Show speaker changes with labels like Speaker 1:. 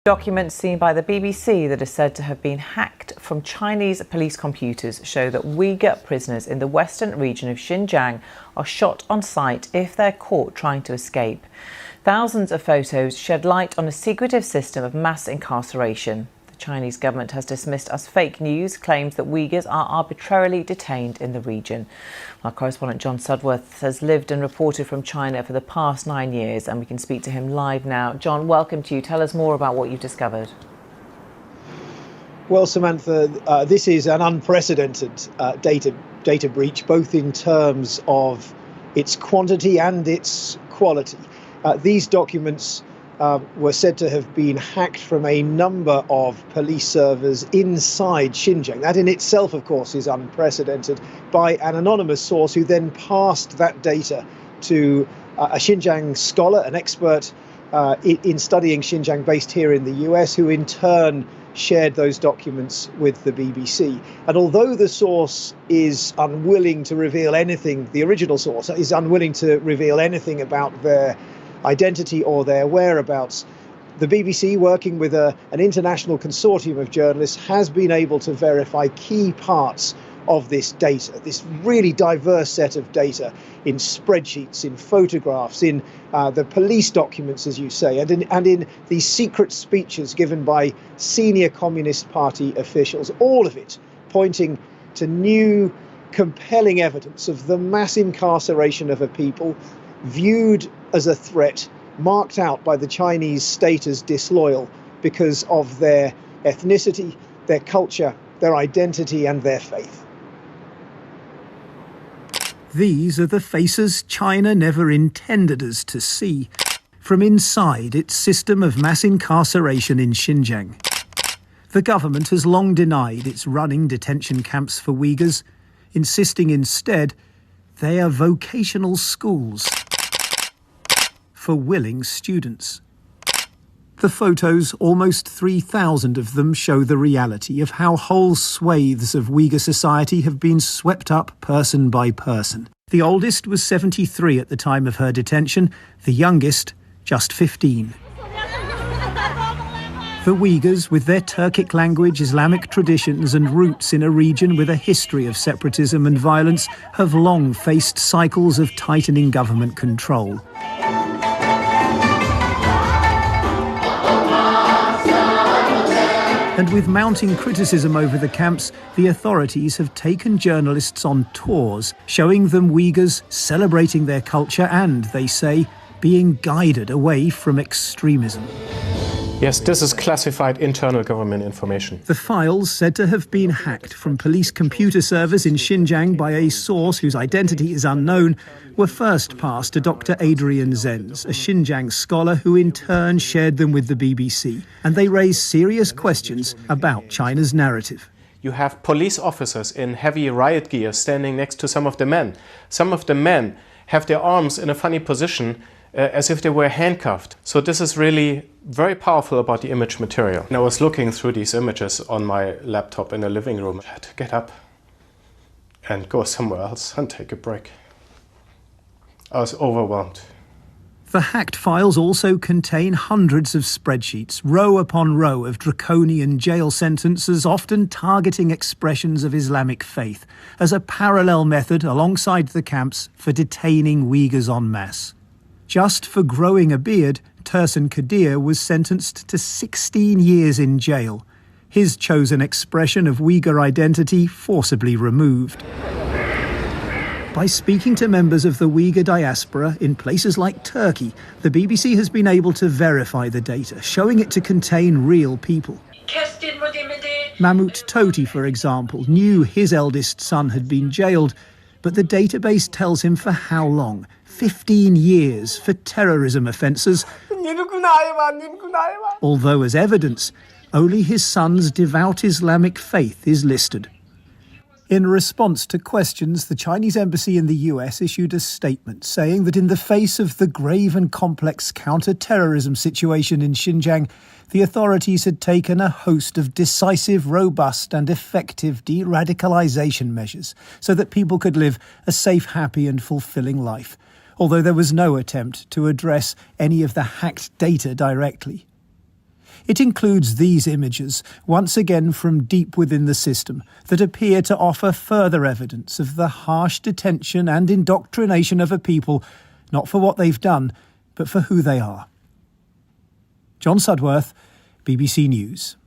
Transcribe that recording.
Speaker 1: Documents seen by the BBC that are said to have been hacked from Chinese police computers show that Uyghur prisoners in the western region of Xinjiang are shot on sight if they're caught trying to escape. Thousands of photos shed light on a secretive system of mass incarceration. The Chinese government has dismissed as fake news claims that Uyghurs are arbitrarily detained in the region. Our correspondent John Sudworth has lived and reported from China for the past 9 years, and we can speak to him live now. John, welcome to you. Tell us more about what you've discovered.
Speaker 2: Well, Samantha, this is an unprecedented data breach, both in terms of its quantity and its quality. These documents were said to have been hacked from a number of police servers inside Xinjiang. That in itself, of course, is unprecedented, by an anonymous source who then passed that data to a Xinjiang scholar, an expert in studying Xinjiang based here in the US, who in turn shared those documents with the BBC. And although the source is unwilling to reveal anything, the original source is unwilling to reveal anything about their identity or their whereabouts, the BBC, working with an international consortium of journalists, has been able to verify key parts of this data, this really diverse set of data, in spreadsheets, in photographs, in the police documents, as you say, and in these secret speeches given by senior Communist Party officials, all of it pointing to new, compelling evidence of the mass incarceration of a people viewed as a threat, marked out by the Chinese state as disloyal because of their ethnicity, their culture, their identity and their faith.
Speaker 3: These are the faces China never intended us to see, from inside its system of mass incarceration in Xinjiang. The government has long denied it's running detention camps for Uyghurs, insisting instead they are vocational schools for willing students. The photos, almost 3,000 of them, show the reality of how whole swathes of Uyghur society have been swept up person by person. The oldest was 73 at the time of her detention, the youngest just 15. The Uyghurs, with their Turkic language, Islamic traditions and roots in a region with a history of separatism and violence, have long faced cycles of tightening government control. And with mounting criticism over the camps, the authorities have taken journalists on tours, showing them Uyghurs celebrating their culture and, they say, being guided away from extremism.
Speaker 4: Yes, this is classified internal government information.
Speaker 3: The files, said to have been hacked from police computer servers in Xinjiang by a source whose identity is unknown, were first passed to Dr. Adrian Zenz, a Xinjiang scholar who in turn shared them with the BBC. And they raise serious questions about China's narrative.
Speaker 4: You have police officers in heavy riot gear standing next to some of the men. Some of the men have their arms in a funny position, as if they were handcuffed. So this is really very powerful about the image material. And I was looking through these images on my laptop in the living room. I had to get up and go somewhere else and take a break. I was overwhelmed.
Speaker 3: The hacked files also contain hundreds of spreadsheets, row upon row of draconian jail sentences, often targeting expressions of Islamic faith, as a parallel method alongside the camps for detaining Uyghurs en masse. Just for growing a beard, Tursun Kadir was sentenced to 16 years in jail, his chosen expression of Uyghur identity forcibly removed. By speaking to members of the Uyghur diaspora in places like Turkey, the BBC has been able to verify the data, showing it to contain real people. Mahmoud Toti, for example, knew his eldest son had been jailed, but the database tells him for how long? 15 years for terrorism offences, although as evidence, only his son's devout Islamic faith is listed. In response to questions, the Chinese embassy in the US issued a statement saying that in the face of the grave and complex counter-terrorism situation in Xinjiang, the authorities had taken a host of decisive, robust and effective de-radicalization measures so that people could live a safe, happy and fulfilling life, although there was no attempt to address any of the hacked data directly. It includes these images, once again from deep within the system, that appear to offer further evidence of the harsh detention and indoctrination of a people, not for what they've done, but for who they are. John Sudworth, BBC News.